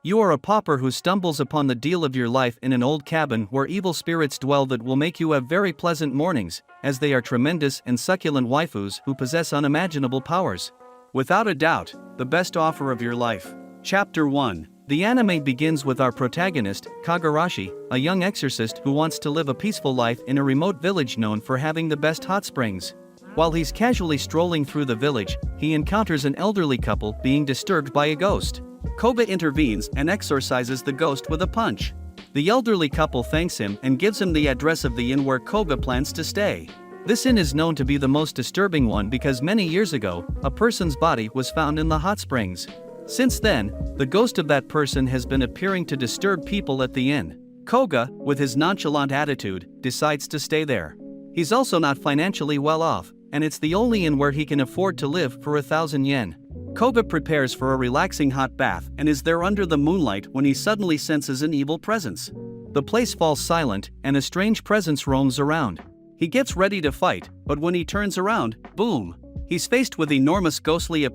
You are a pauper who stumbles upon the deal of your life in an old cabin where evil spirits dwell that will make you have very pleasant mornings, as they are tremendous and succulent waifus who possess unimaginable powers. Without a doubt, the best offer of your life. Chapter 1. The anime begins with our protagonist, Kagurashi, a young exorcist who wants to live a peaceful life in a remote village known for having the best hot springs. While he's casually strolling through the village, he encounters an elderly couple being disturbed by a ghost. Koga intervenes and exorcises the ghost with a punch. The elderly couple thanks him and gives him the address of the inn where Koga plans to stay. This inn is known to be the most disturbing one because many years ago, a person's body was found in the hot springs. Since then, the ghost of that person has been appearing to disturb people at the inn. Koga, with his nonchalant attitude, decides to stay there. He's also not financially well off, and it's the only inn where he can afford to live for 1,000 yen. Koga prepares for a relaxing hot bath and is there under the moonlight when he suddenly senses an evil presence. The place falls silent, and a strange presence roams around. He gets ready to fight, but when he turns around, boom! He's faced with enormous ghostly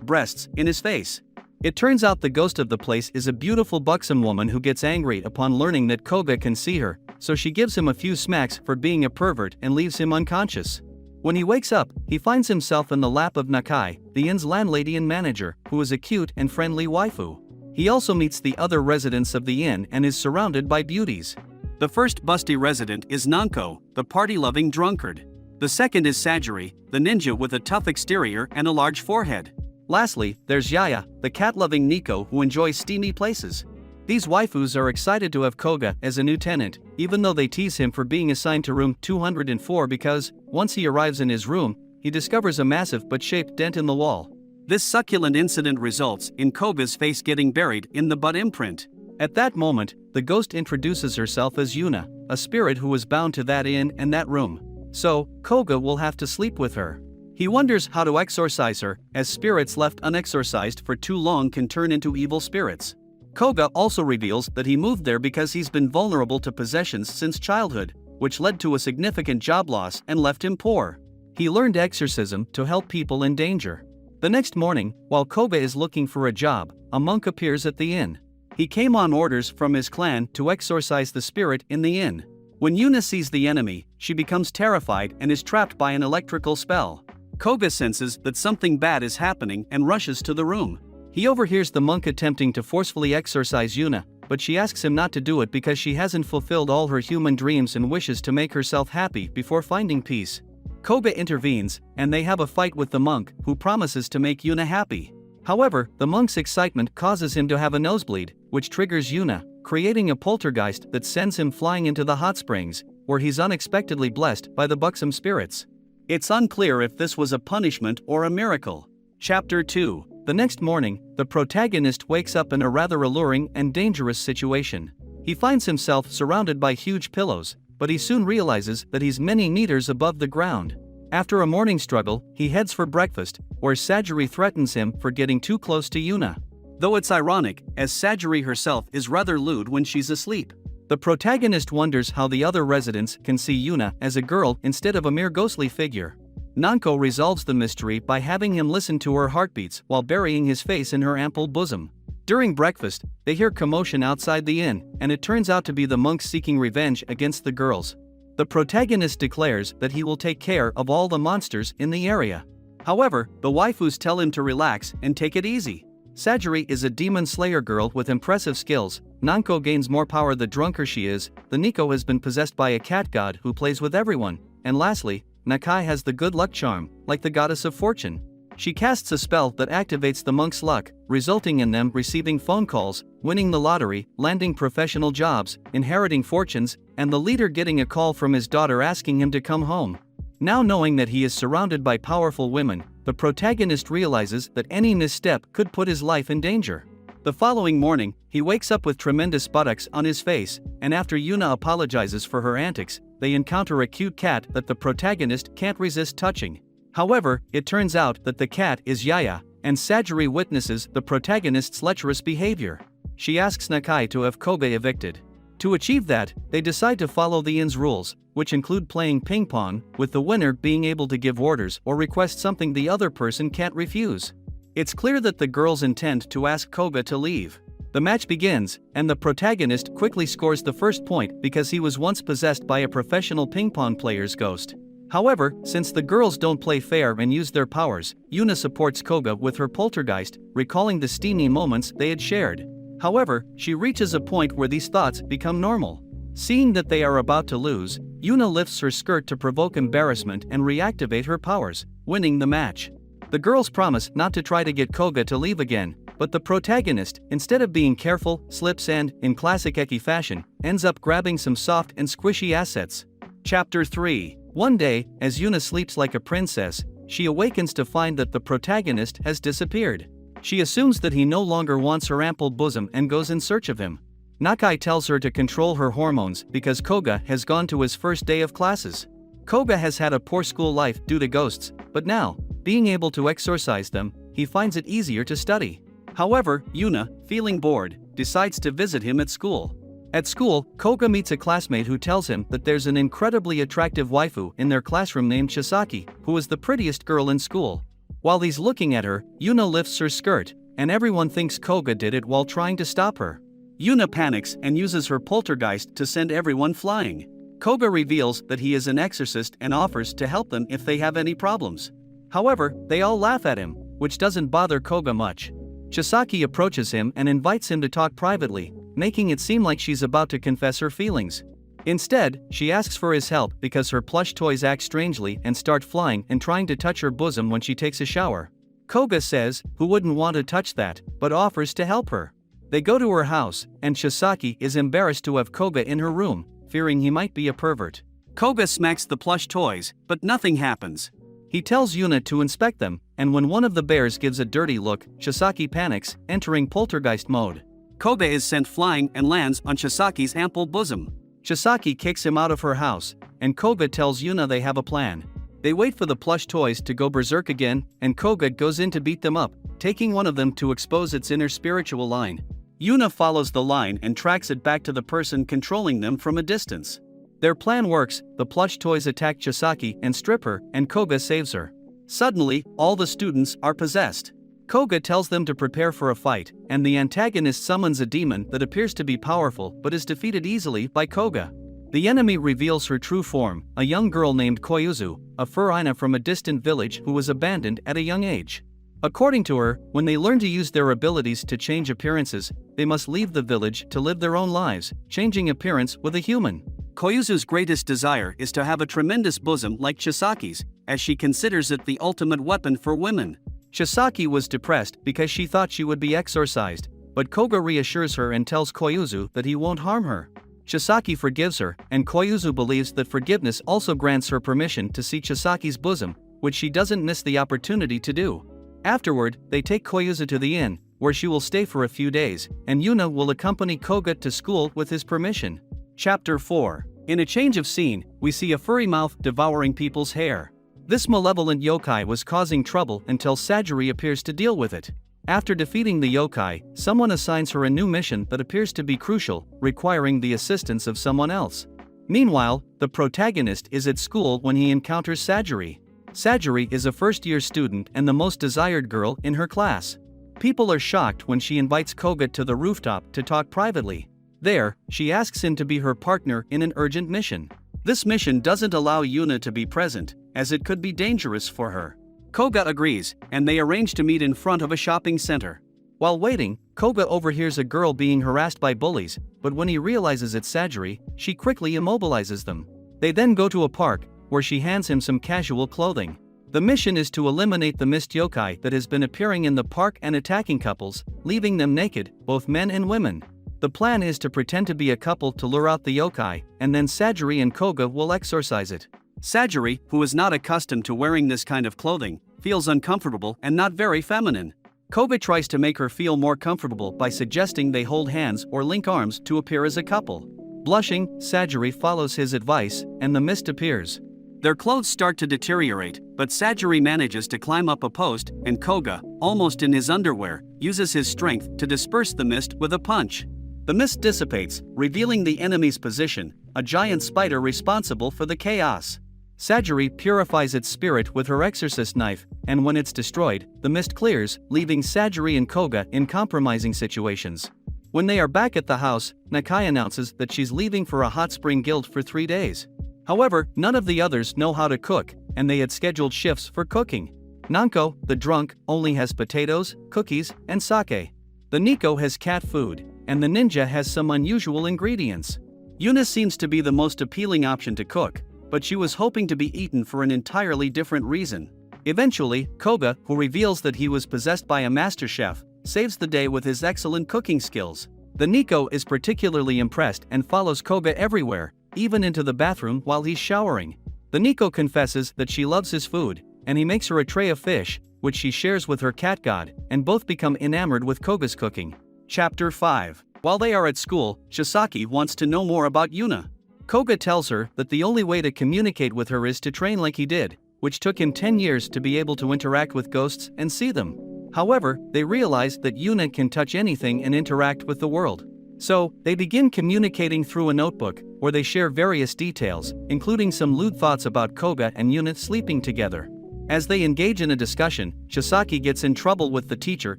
breasts in his face. It turns out the ghost of the place is a beautiful buxom woman who gets angry upon learning that Koga can see her, so she gives him a few smacks for being a pervert and leaves him unconscious. When he wakes up, he finds himself in the lap of Nakai, the inn's landlady and manager, who is a cute and friendly waifu. He also meets the other residents of the inn and is surrounded by beauties. The first busty resident is Nanko, the party-loving drunkard. The second is Sajiri, the ninja with a tough exterior and a large forehead. Lastly, there's Yaya, the cat-loving Nico who enjoys steamy places. These waifus are excited to have Koga as a new tenant, even though they tease him for being assigned to room 204 because, once he arrives in his room, he discovers a massive but shaped dent in the wall. This succulent incident results in Koga's face getting buried in the butt imprint. At that moment, the ghost introduces herself as Yuna, a spirit who was bound to that inn and that room. So, Koga will have to sleep with her. He wonders how to exorcise her, as spirits left unexorcised for too long can turn into evil spirits. Koga also reveals that he moved there because he's been vulnerable to possessions since childhood, which led to a significant job loss and left him poor. He learned exorcism to help people in danger. The next morning, while Koga is looking for a job, a monk appears at the inn. He came on orders from his clan to exorcise the spirit in the inn. When Yuna sees the enemy, she becomes terrified and is trapped by an electrical spell. Koga senses that something bad is happening and rushes to the room. He overhears the monk attempting to forcefully exorcise Yuna, but she asks him not to do it because she hasn't fulfilled all her human dreams and wishes to make herself happy before finding peace. Koga intervenes, and they have a fight with the monk, who promises to make Yuna happy. However, the monk's excitement causes him to have a nosebleed, which triggers Yuna, creating a poltergeist that sends him flying into the hot springs, where he's unexpectedly blessed by the buxom spirits. It's unclear if this was a punishment or a miracle. Chapter 2. The next morning, the protagonist wakes up in a rather alluring and dangerous situation. He finds himself surrounded by huge pillows, but he soon realizes that he's many meters above the ground. After a morning struggle, he heads for breakfast, where Sajiri threatens him for getting too close to Yuna. Though it's ironic, as Sajiri herself is rather lewd when she's asleep. The protagonist wonders how the other residents can see Yuna as a girl instead of a mere ghostly figure. Nanko resolves the mystery by having him listen to her heartbeats while burying his face in her ample bosom. During breakfast, they hear commotion outside the inn, and it turns out to be the monks seeking revenge against the girls. The protagonist declares that he will take care of all the monsters in the area. However, the waifus tell him to relax and take it easy. Sajiri is a demon slayer girl with impressive skills. Nanko gains more power the drunker she is. The Nico has been possessed by a cat god who plays with everyone. And lastly, Nakai has the good luck charm, like the goddess of fortune. She casts a spell that activates the monks' luck, resulting in them receiving phone calls, winning the lottery, landing professional jobs, inheriting fortunes, and the leader getting a call from his daughter asking him to come home. Now knowing that he is surrounded by powerful women, the protagonist realizes that any misstep could put his life in danger. The following morning, he wakes up with tremendous buttocks on his face, and after Yuna apologizes for her antics, they encounter a cute cat that the protagonist can't resist touching. However, it turns out that the cat is Yaya, and Sajiri witnesses the protagonist's lecherous behavior. She asks Nakai to have Koga evicted. To achieve that, they decide to follow the inn's rules, which include playing ping pong, with the winner being able to give orders or request something the other person can't refuse. It's clear that the girls intend to ask Koga to leave. The match begins, and the protagonist quickly scores the first point because he was once possessed by a professional ping pong player's ghost. However, since the girls don't play fair and use their powers, Yuna supports Koga with her poltergeist, recalling the steamy moments they had shared. However, she reaches a point where these thoughts become normal. Seeing that they are about to lose, Yuna lifts her skirt to provoke embarrassment and reactivate her powers, winning the match. The girls promise not to try to get Koga to leave again, but the protagonist, instead of being careful, slips and, in classic Eki fashion, ends up grabbing some soft and squishy assets. Chapter 3. One day, as Yuna sleeps like a princess, she awakens to find that the protagonist has disappeared. She assumes that he no longer wants her ample bosom and goes in search of him. Nakai tells her to control her hormones because Koga has gone to his first day of classes. Koga has had a poor school life due to ghosts, but now, being able to exorcise them, he finds it easier to study. However, Yuna, feeling bored, decides to visit him at school. At school, Koga meets a classmate who tells him that there's an incredibly attractive waifu in their classroom named Chisaki, who is the prettiest girl in school. While he's looking at her, Yuna lifts her skirt, and everyone thinks Koga did it while trying to stop her. Yuna panics and uses her poltergeist to send everyone flying. Koga reveals that he is an exorcist and offers to help them if they have any problems. However, they all laugh at him, which doesn't bother Koga much. Chisaki approaches him and invites him to talk privately, making it seem like she's about to confess her feelings. Instead, she asks for his help because her plush toys act strangely and start flying and trying to touch her bosom when she takes a shower. Koga says, who wouldn't want to touch that, but offers to help her. They go to her house, and Chisaki is embarrassed to have Koga in her room, fearing he might be a pervert. Koga smacks the plush toys, but nothing happens. He tells Yuna to inspect them, and when one of the bears gives a dirty look, Chisaki panics, entering poltergeist mode. Koga is sent flying and lands on Chisaki's ample bosom. Chisaki kicks him out of her house, and Koga tells Yuna they have a plan. They wait for the plush toys to go berserk again, and Koga goes in to beat them up, taking one of them to expose its inner spiritual line. Yuna follows the line and tracks it back to the person controlling them from a distance. Their plan works, the plush toys attack Chisaki and strip her, and Koga saves her. Suddenly, all the students are possessed. Koga tells them to prepare for a fight, and the antagonist summons a demon that appears to be powerful but is defeated easily by Koga. The enemy reveals her true form, a young girl named Koyuzu, a furina from a distant village who was abandoned at a young age. According to her, when they learn to use their abilities to change appearances, they must leave the village to live their own lives, changing appearance with a human. Koyuzu's greatest desire is to have a tremendous bosom like Chisaki's, as she considers it the ultimate weapon for women. Chisaki was depressed because she thought she would be exorcised, but Koga reassures her and tells Koyuzu that he won't harm her. Chisaki forgives her, and Koyuzu believes that forgiveness also grants her permission to see Chisaki's bosom, which she doesn't miss the opportunity to do. Afterward, they take Koyuzu to the inn, where she will stay for a few days, and Yuna will accompany Koga to school with his permission. Chapter 4. In a change of scene, we see a furry mouth devouring people's hair. This malevolent yokai was causing trouble until Sajiri appears to deal with it. After defeating the yokai, someone assigns her a new mission that appears to be crucial, requiring the assistance of someone else. Meanwhile, the protagonist is at school when he encounters Sajiri. Sajiri is a first-year student and the most desired girl in her class. People are shocked when she invites Koga to the rooftop to talk privately. There, she asks him to be her partner in an urgent mission. This mission doesn't allow Yuna to be present, as it could be dangerous for her. Koga agrees, and they arrange to meet in front of a shopping center. While waiting, Koga overhears a girl being harassed by bullies, but when he realizes it's Sajiri, she quickly immobilizes them. They then go to a park, where she hands him some casual clothing. The mission is to eliminate the mist yokai that has been appearing in the park and attacking couples, leaving them naked, both men and women. The plan is to pretend to be a couple to lure out the yokai, and then Sajiri and Koga will exorcise it. Sajiri, who is not accustomed to wearing this kind of clothing, feels uncomfortable and not very feminine. Koga tries to make her feel more comfortable by suggesting they hold hands or link arms to appear as a couple. Blushing, Sajiri follows his advice, and the mist appears. Their clothes start to deteriorate, but Sajiri manages to climb up a post, and Koga, almost in his underwear, uses his strength to disperse the mist with a punch. The mist dissipates, revealing the enemy's position, a giant spider responsible for the chaos. Sajiri purifies its spirit with her exorcist knife, and when it's destroyed, the mist clears, leaving Sajiri and Koga in compromising situations. When they are back at the house, Nakai announces that she's leaving for a hot spring guild for 3 days. However, none of the others know how to cook, and they had scheduled shifts for cooking. Nanko, the drunk, only has potatoes, cookies, and sake. The Nico has cat food, and the ninja has some unusual ingredients. Yuna seems to be the most appealing option to cook, but she was hoping to be eaten for an entirely different reason. Eventually, Koga, who reveals that he was possessed by a master chef, saves the day with his excellent cooking skills. The Nico is particularly impressed and follows Koga everywhere, even into the bathroom while he's showering. The Nico confesses that she loves his food, and he makes her a tray of fish, which she shares with her cat god, and both become enamored with Koga's cooking. Chapter 5. While they are at school, Shisaki wants to know more about Yuna. Koga tells her that the only way to communicate with her is to train like he did, which took him 10 years to be able to interact with ghosts and see them. However, they realize that Yuna can touch anything and interact with the world. So, they begin communicating through a notebook, where they share various details, including some lewd thoughts about Koga and Yuna sleeping together. As they engage in a discussion, Shisaki gets in trouble with the teacher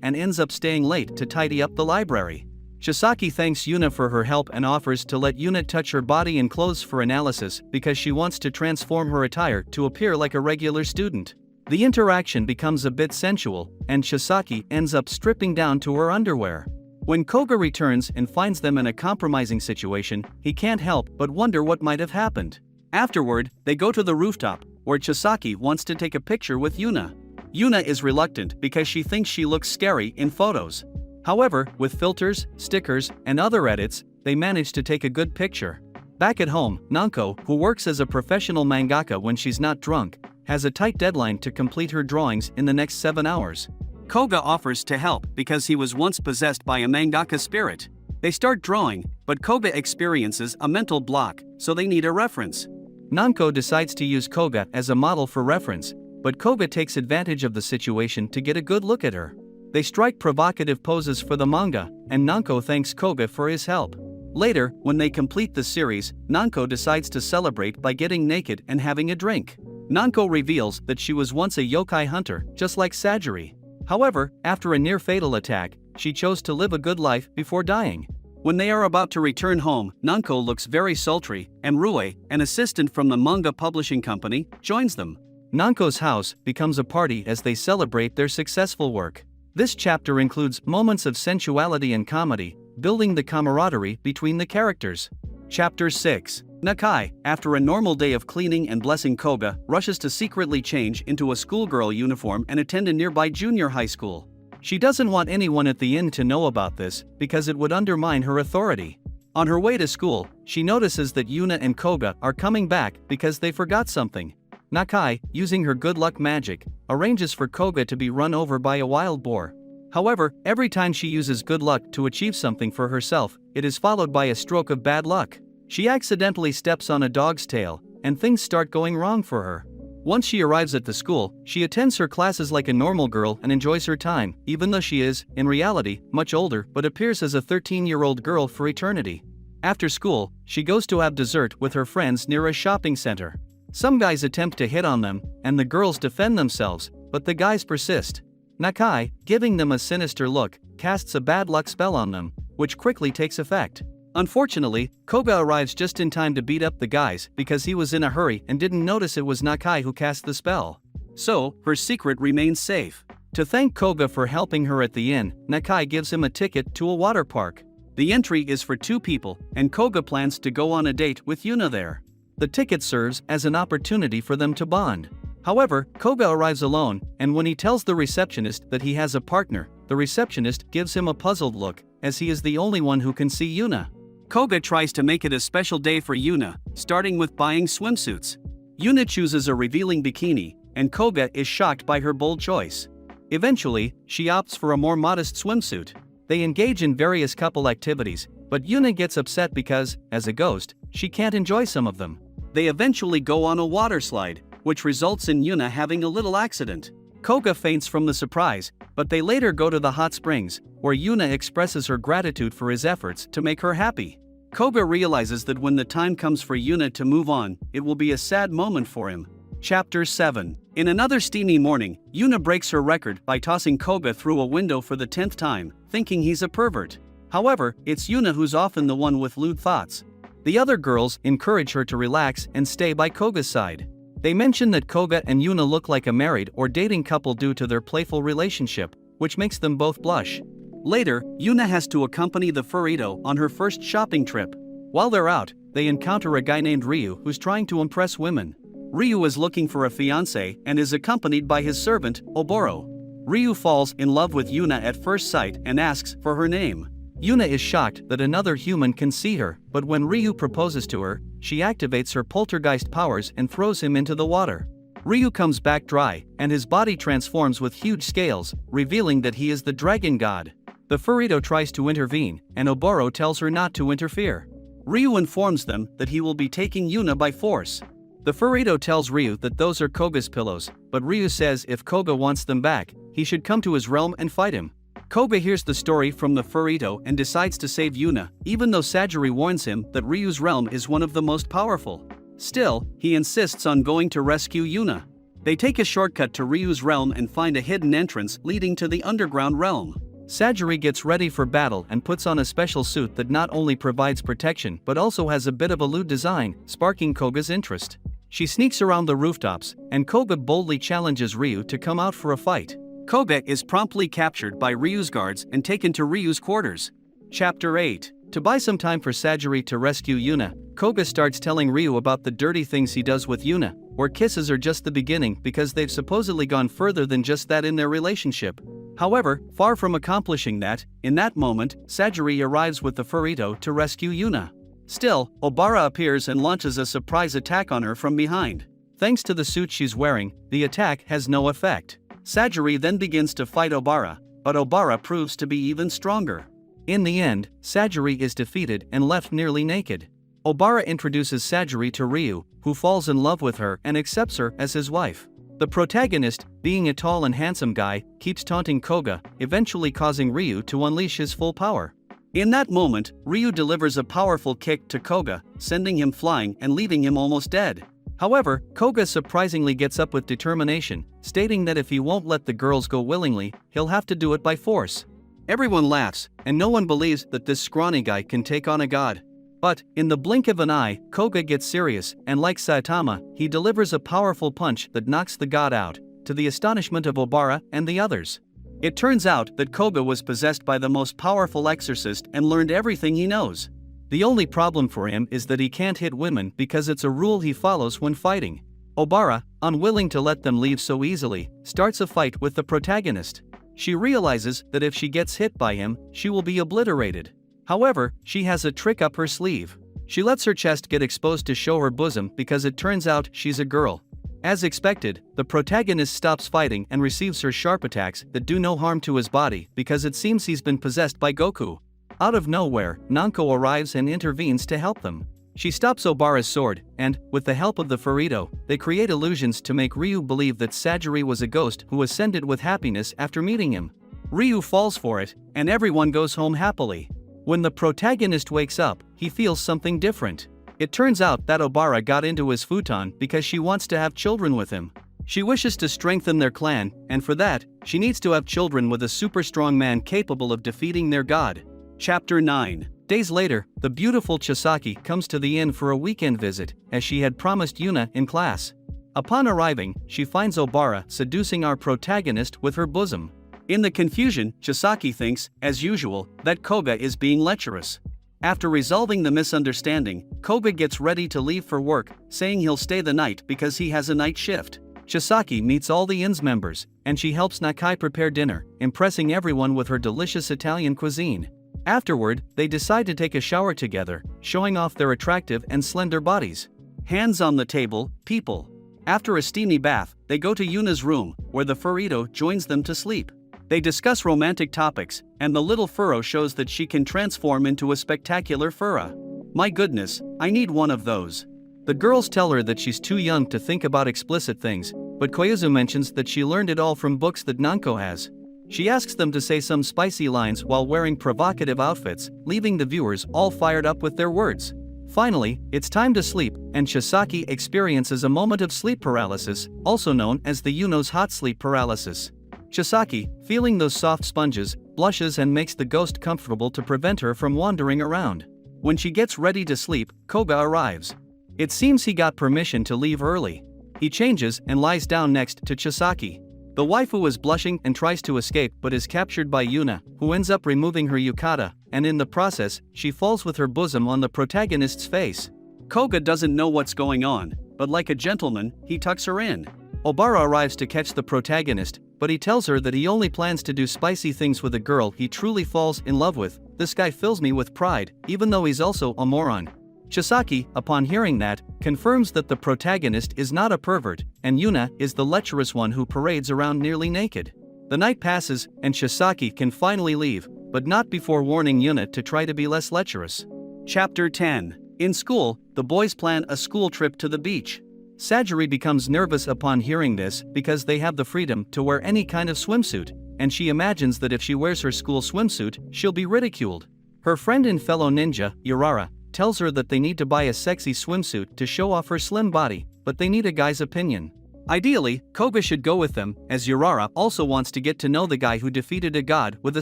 and ends up staying late to tidy up the library. Shisaki thanks Yuna for her help and offers to let Yuna touch her body and clothes for analysis because she wants to transform her attire to appear like a regular student. The interaction becomes a bit sensual, and Shisaki ends up stripping down to her underwear. When Koga returns and finds them in a compromising situation, he can't help but wonder what might have happened. Afterward, they go to the rooftop, where Shisaki wants to take a picture with Yuna. Yuna is reluctant because she thinks she looks scary in photos. However, with filters, stickers, and other edits, they manage to take a good picture. Back at home, Nanko, who works as a professional mangaka when she's not drunk, has a tight deadline to complete her drawings in the next 7 hours. Koga offers to help because he was once possessed by a mangaka spirit. They start drawing, but Koga experiences a mental block, so they need a reference. Nanko decides to use Koga as a model for reference, but Koga takes advantage of the situation to get a good look at her. They strike provocative poses for the manga, and Nanko thanks Koga for his help. Later, when they complete the series, Nanko decides to celebrate by getting naked and having a drink. Nanko reveals that she was once a yokai hunter, just like Sajiri. However, after a near-fatal attack, she chose to live a good life before dying. When they are about to return home, Nanko looks very sultry, and Rue, an assistant from the manga publishing company, joins them. Nanko's house becomes a party as they celebrate their successful work. This chapter includes moments of sensuality and comedy, building the camaraderie between the characters. Chapter 6. Nakai, after a normal day of cleaning and blessing Koga, rushes to secretly change into a schoolgirl uniform and attend a nearby junior high school. She doesn't want anyone at the inn to know about this, because it would undermine her authority. On her way to school, she notices that Yuna and Koga are coming back because they forgot something. Nakai, using her good luck magic, arranges for Koga to be run over by a wild boar. However, every time she uses good luck to achieve something for herself, it is followed by a stroke of bad luck. She accidentally steps on a dog's tail, and things start going wrong for her. Once she arrives at the school, she attends her classes like a normal girl and enjoys her time, even though she is, in reality, much older but appears as a 13-year-old girl for eternity. After school, she goes to have dessert with her friends near a shopping center. Some guys attempt to hit on them, and the girls defend themselves, but the guys persist. Nakai, giving them a sinister look, casts a bad luck spell on them, which quickly takes effect. Unfortunately, Koga arrives just in time to beat up the guys because he was in a hurry and didn't notice it was Nakai who cast the spell. So, her secret remains safe. To thank Koga for helping her at the inn, Nakai gives him a ticket to a water park. The entry is for 2 people, and Koga plans to go on a date with Yuna there. The ticket serves as an opportunity for them to bond. However, Koga arrives alone, and when he tells the receptionist that he has a partner, the receptionist gives him a puzzled look, as he is the only one who can see Yuna. Koga tries to make it a special day for Yuna, starting with buying swimsuits. Yuna chooses a revealing bikini, and Koga is shocked by her bold choice. Eventually, she opts for a more modest swimsuit. They engage in various couple activities, but Yuna gets upset because, as a ghost, she can't enjoy some of them. They eventually go on a water slide, which results in Yuna having a little accident. Koga faints from the surprise, but they later go to the hot springs, where Yuna expresses her gratitude for his efforts to make her happy. Koga realizes that when the time comes for Yuna to move on, it will be a sad moment for him. Chapter 7. In another steamy morning, Yuna breaks her record by tossing Koga through a window for the 10th time, thinking he's a pervert. However, it's Yuna who's often the one with lewd thoughts. The other girls encourage her to relax and stay by Koga's side. They mention that Koga and Yuna look like a married or dating couple due to their playful relationship, which makes them both blush. Later, Yuna has to accompany the Furito on her first shopping trip. While they're out, they encounter a guy named Ryu who's trying to impress women. Ryu is looking for a fiancé and is accompanied by his servant, Oboro. Ryu falls in love with Yuna at first sight and asks for her name. Yuna is shocked that another human can see her, but when Ryu proposes to her, she activates her poltergeist powers and throws him into the water. Ryu comes back dry, and his body transforms with huge scales, revealing that he is the dragon god. The Furito tries to intervene, and Oboro tells her not to interfere. Ryu informs them that he will be taking Yuna by force. The Furito tells Ryu that those are Koga's pillows, but Ryu says if Koga wants them back, he should come to his realm and fight him. Koga hears the story from the Furito and decides to save Yuna, even though Sajiri warns him that Ryu's realm is one of the most powerful. Still, he insists on going to rescue Yuna. They take a shortcut to Ryu's realm and find a hidden entrance leading to the underground realm. Sajiri gets ready for battle and puts on a special suit that not only provides protection but also has a bit of a lewd design, sparking Koga's interest. She sneaks around the rooftops, and Koga boldly challenges Ryu to come out for a fight. Koga is promptly captured by Ryu's guards and taken to Ryu's quarters. Chapter 8. To buy some time for Sajiri to rescue Yuna, Koga starts telling Ryu about the dirty things he does with Yuna, where kisses are just the beginning because they've supposedly gone further than just that in their relationship. However, far from accomplishing that, in that moment, Sajiri arrives with the Furito to rescue Yuna. Still, Obara appears and launches a surprise attack on her from behind. Thanks to the suit she's wearing, the attack has no effect. Sajiri then begins to fight Obara, but Obara proves to be even stronger. In the end, Sajiri is defeated and left nearly naked. Obara introduces Sajiri to Ryu, who falls in love with her and accepts her as his wife. The protagonist, being a tall and handsome guy, keeps taunting Koga, eventually causing Ryu to unleash his full power. In that moment, Ryu delivers a powerful kick to Koga, sending him flying and leaving him almost dead. However, Koga surprisingly gets up with determination, stating that if he won't let the girls go willingly, he'll have to do it by force. Everyone laughs, and no one believes that this scrawny guy can take on a god. But, in the blink of an eye, Koga gets serious, and like Saitama, he delivers a powerful punch that knocks the god out, to the astonishment of Obara and the others. It turns out that Koga was possessed by the most powerful exorcist and learned everything he knows. The only problem for him is that he can't hit women because it's a rule he follows when fighting. Obara, unwilling to let them leave so easily, starts a fight with the protagonist. She realizes that if she gets hit by him, she will be obliterated. However, she has a trick up her sleeve. She lets her chest get exposed to show her bosom because it turns out she's a girl. As expected, the protagonist stops fighting and receives her sharp attacks that do no harm to his body because it seems he's been possessed by Goku. Out of nowhere, Nanko arrives and intervenes to help them. She stops Obara's sword, and, with the help of the Furito, they create illusions to make Ryu believe that Sajiri was a ghost who ascended with happiness after meeting him. Ryu falls for it, and everyone goes home happily. When the protagonist wakes up, he feels something different. It turns out that Obara got into his futon because she wants to have children with him. She wishes to strengthen their clan, and for that, she needs to have children with a super strong man capable of defeating their god. Chapter 9. Days later, the beautiful Chisaki comes to the inn for a weekend visit, as she had promised Yuna in class. Upon arriving, she finds Obara seducing our protagonist with her bosom. In the confusion, Chisaki thinks, as usual, that Koga is being lecherous. After resolving the misunderstanding, Koga gets ready to leave for work, saying he'll stay the night because he has a night shift. Chisaki meets all the inn's members, and she helps Nakai prepare dinner, impressing everyone with her delicious Italian cuisine. Afterward, they decide to take a shower together, showing off their attractive and slender bodies. Hands on the table, people. After a steamy bath, they go to Yuna's room, where the Furito joins them to sleep. They discuss romantic topics, and the little Furo shows that she can transform into a spectacular Fura. My goodness, I need one of those. The girls tell her that she's too young to think about explicit things, but Koyazu mentions that she learned it all from books that Nanko has. She asks them to say some spicy lines while wearing provocative outfits, leaving the viewers all fired up with their words. Finally, it's time to sleep, and Chisaki experiences a moment of sleep paralysis, also known as the Yuno's hot sleep paralysis. Chisaki, feeling those soft sponges, blushes and makes the ghost comfortable to prevent her from wandering around. When she gets ready to sleep, Koga arrives. It seems he got permission to leave early. He changes and lies down next to Chisaki. The waifu is blushing and tries to escape but is captured by Yuna, who ends up removing her yukata, and in the process, she falls with her bosom on the protagonist's face. Koga doesn't know what's going on, but like a gentleman, he tucks her in. Obara arrives to catch the protagonist, but he tells her that he only plans to do spicy things with a girl he truly falls in love with. This guy fills me with pride, even though he's also a moron. Chisaki, upon hearing that, confirms that the protagonist is not a pervert, and Yuna is the lecherous one who parades around nearly naked. The night passes, and Chisaki can finally leave, but not before warning Yuna to try to be less lecherous. Chapter 10. In school, the boys plan a school trip to the beach. Sajiri becomes nervous upon hearing this because they have the freedom to wear any kind of swimsuit, and she imagines that if she wears her school swimsuit, she'll be ridiculed. Her friend and fellow ninja, Urara, tells her that they need to buy a sexy swimsuit to show off her slim body, but they need a guy's opinion. Ideally, Koga should go with them, as Urara also wants to get to know the guy who defeated a god with a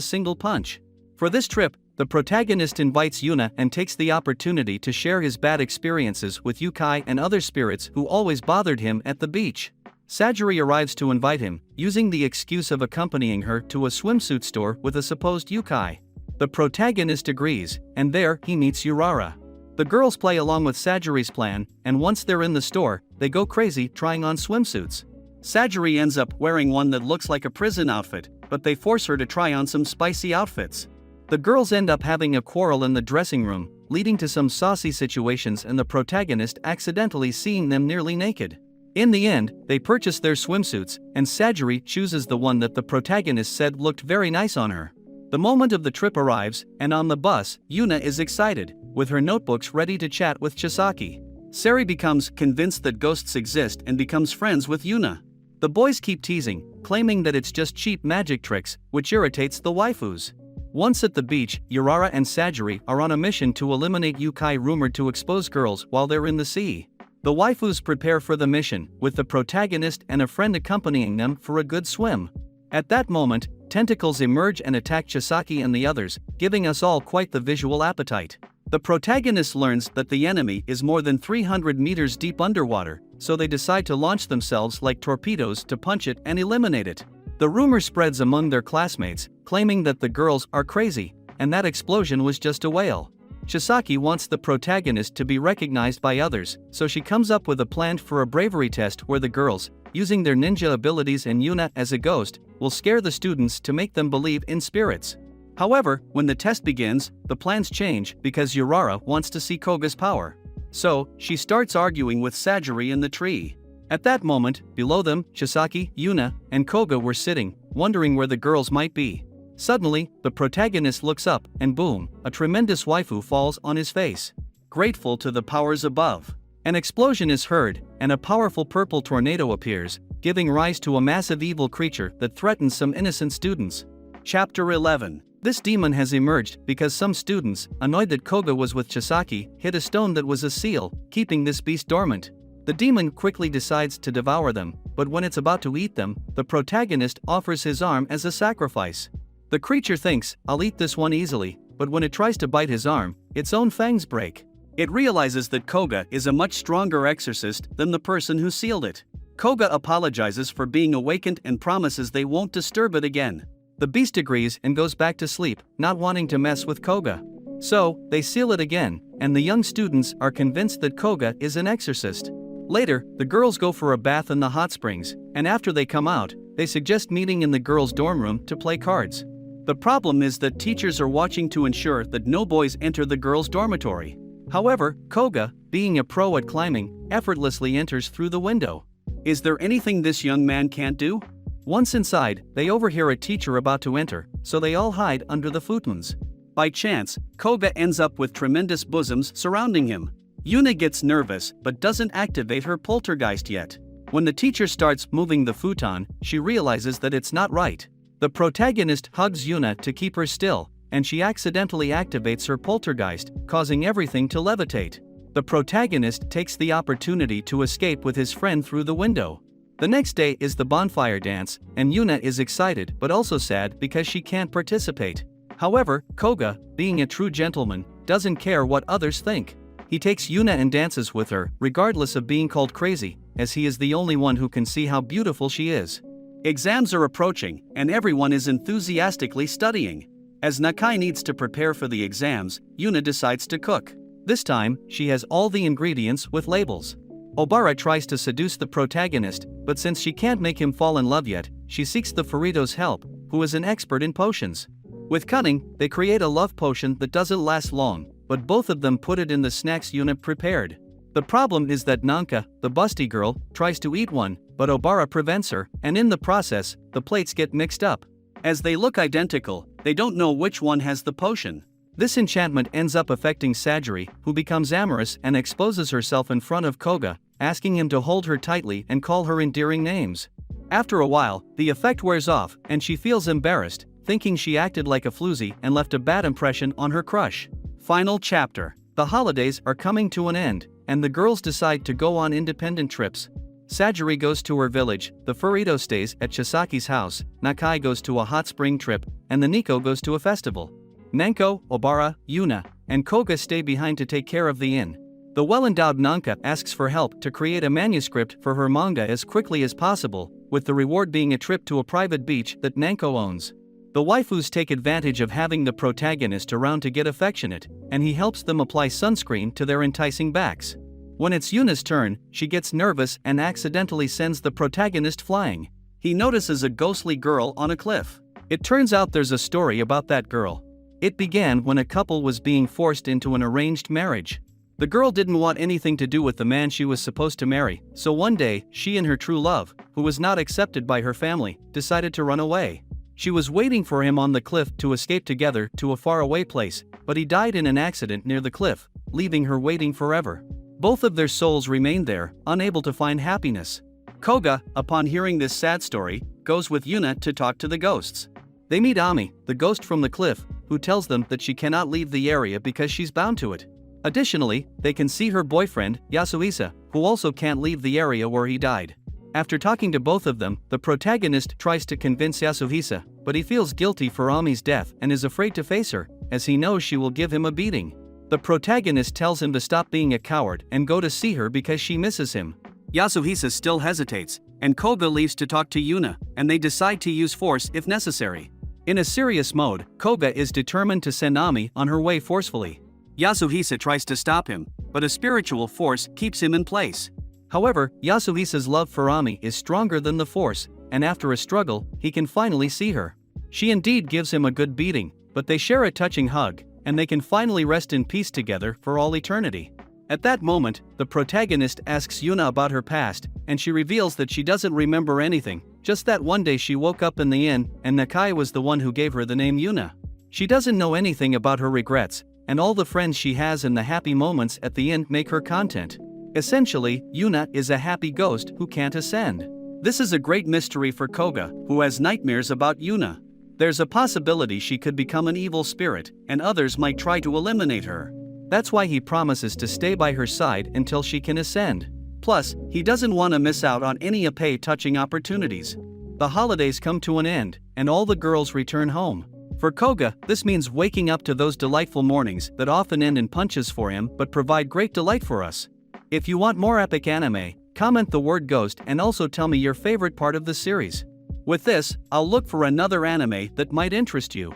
single punch. For this trip, the protagonist invites Yuna and takes the opportunity to share his bad experiences with Yukai and other spirits who always bothered him at the beach. Sajiri arrives to invite him, using the excuse of accompanying her to a swimsuit store with a supposed Yukai. The protagonist agrees, and there he meets Urara. The girls play along with Sajiri's plan, and once they're in the store, they go crazy trying on swimsuits. Sajiri ends up wearing one that looks like a prison outfit, but they force her to try on some spicy outfits. The girls end up having a quarrel in the dressing room, leading to some saucy situations and the protagonist accidentally seeing them nearly naked. In the end, they purchase their swimsuits, and Sajiri chooses the one that the protagonist said looked very nice on her. The moment of the trip arrives, and on the bus, Yuna is excited, with her notebooks ready to chat with Chisaki. Sari becomes convinced that ghosts exist and becomes friends with Yuna. The boys keep teasing, claiming that it's just cheap magic tricks, which irritates the waifus. Once at the beach, Urara and Sajiri are on a mission to eliminate Yukai rumored to expose girls while they're in the sea. The waifus prepare for the mission, with the protagonist and a friend accompanying them for a good swim. At that moment, tentacles emerge and attack Chisaki and the others, giving us all quite the visual appetite. The protagonist learns that the enemy is more than 300 meters deep underwater, so they decide to launch themselves like torpedoes to punch it and eliminate it. The rumor spreads among their classmates, claiming that the girls are crazy, and that explosion was just a whale. Chisaki wants the protagonist to be recognized by others, so she comes up with a plan for a bravery test where the girls, using their ninja abilities and Yuna as a ghost, will scare the students to make them believe in spirits. However, when the test begins, the plans change because Urara wants to see Koga's power. So, she starts arguing with Sajiri in the tree. At that moment, below them, Chisaki, Yuna, and Koga were sitting, wondering where the girls might be. Suddenly, the protagonist looks up, and boom, a tremendous waifu falls on his face. Grateful to the powers above. An explosion is heard, and a powerful purple tornado appears, giving rise to a massive evil creature that threatens some innocent students. Chapter 11. This demon has emerged because some students, annoyed that Koga was with Chisaki, hit a stone that was a seal, keeping this beast dormant. The demon quickly decides to devour them, but when it's about to eat them, the protagonist offers his arm as a sacrifice. The creature thinks, "I'll eat this one easily," but when it tries to bite his arm, its own fangs break. It realizes that Koga is a much stronger exorcist than the person who sealed it. Koga apologizes for being awakened and promises they won't disturb it again. The beast agrees and goes back to sleep, not wanting to mess with Koga. So, they seal it again, and the young students are convinced that Koga is an exorcist. Later, the girls go for a bath in the hot springs, and after they come out, they suggest meeting in the girls' dorm room to play cards. The problem is that teachers are watching to ensure that no boys enter the girls' dormitory. However, Koga, being a pro at climbing, effortlessly enters through the window. Is there anything this young man can't do? Once inside, they overhear a teacher about to enter, so they all hide under the futons. By chance, Koga ends up with tremendous bosoms surrounding him. Yuna gets nervous but doesn't activate her poltergeist yet. When the teacher starts moving the futon, she realizes that it's not right. The protagonist hugs Yuna to keep her still, and she accidentally activates her poltergeist, causing everything to levitate. The protagonist takes the opportunity to escape with his friend through the window. The next day is the bonfire dance, and Yuna is excited but also sad because she can't participate. However, Koga, being a true gentleman, doesn't care what others think. He takes Yuna and dances with her, regardless of being called crazy, as he is the only one who can see how beautiful she is. Exams are approaching, and everyone is enthusiastically studying. As Nakai needs to prepare for the exams, Yuna decides to cook. This time, she has all the ingredients with labels. Obara tries to seduce the protagonist, but since she can't make him fall in love yet, she seeks the Furito's help, who is an expert in potions. With cunning, they create a love potion that doesn't last long, but both of them put it in the snacks Yuna prepared. The problem is that Nanka, the busty girl, tries to eat one, but Obara prevents her, and in the process, the plates get mixed up. As they look identical, they don't know which one has the potion. This enchantment ends up affecting Sajiri, who becomes amorous and exposes herself in front of Koga, asking him to hold her tightly and call her endearing names. After a while, the effect wears off, and she feels embarrassed, thinking she acted like a floozy and left a bad impression on her crush. Final chapter. The holidays are coming to an end, and the girls decide to go on independent trips. Sajiri goes to her village, the Furito stays at Chisaki's house, Nakai goes to a hot spring trip, and the Nico goes to a festival. Nanko, Obara, Yuna, and Koga stay behind to take care of the inn. The well-endowed Nanka asks for help to create a manuscript for her manga as quickly as possible, with the reward being a trip to a private beach that Nanko owns. The waifus take advantage of having the protagonist around to get affectionate, and he helps them apply sunscreen to their enticing backs. When it's Yuna's turn, she gets nervous and accidentally sends the protagonist flying. He notices a ghostly girl on a cliff. It turns out there's a story about that girl. It began when a couple was being forced into an arranged marriage. The girl didn't want anything to do with the man she was supposed to marry, so one day, she and her true love, who was not accepted by her family, decided to run away. She was waiting for him on the cliff to escape together to a faraway place, but he died in an accident near the cliff, leaving her waiting forever. Both of their souls remained there, unable to find happiness. Koga, upon hearing this sad story, goes with Yuna to talk to the ghosts. They meet Ami, the ghost from the cliff, who tells them that she cannot leave the area because she's bound to it. Additionally, they can see her boyfriend, Yasuhisa, who also can't leave the area where he died. After talking to both of them, the protagonist tries to convince Yasuhisa, but he feels guilty for Ami's death and is afraid to face her, as he knows she will give him a beating. The protagonist tells him to stop being a coward and go to see her because she misses him. Yasuhisa still hesitates, and Koga leaves to talk to Yuna, and they decide to use force if necessary. In a serious mode, Koga is determined to send Ami on her way forcefully. Yasuhisa tries to stop him, but a spiritual force keeps him in place. However, Yasuhisa's love for Ami is stronger than the force, and after a struggle, he can finally see her. She indeed gives him a good beating, but they share a touching hug, and they can finally rest in peace together for all eternity. At that moment, the protagonist asks Yuna about her past, and she reveals that she doesn't remember anything, just that one day she woke up in the inn, and Nakai was the one who gave her the name Yuna. She doesn't know anything about her regrets, and all the friends she has and the happy moments at the end make her content. Essentially, Yuna is a happy ghost who can't ascend. This is a great mystery for Koga, who has nightmares about Yuna. There's a possibility she could become an evil spirit, and others might try to eliminate her. That's why he promises to stay by her side until she can ascend. Plus, he doesn't want to miss out on any Appei-touching opportunities. The holidays come to an end, and all the girls return home. For Koga, this means waking up to those delightful mornings that often end in punches for him but provide great delight for us. If you want more epic anime, comment the word ghost and also tell me your favorite part of the series. With this, I'll look for another anime that might interest you.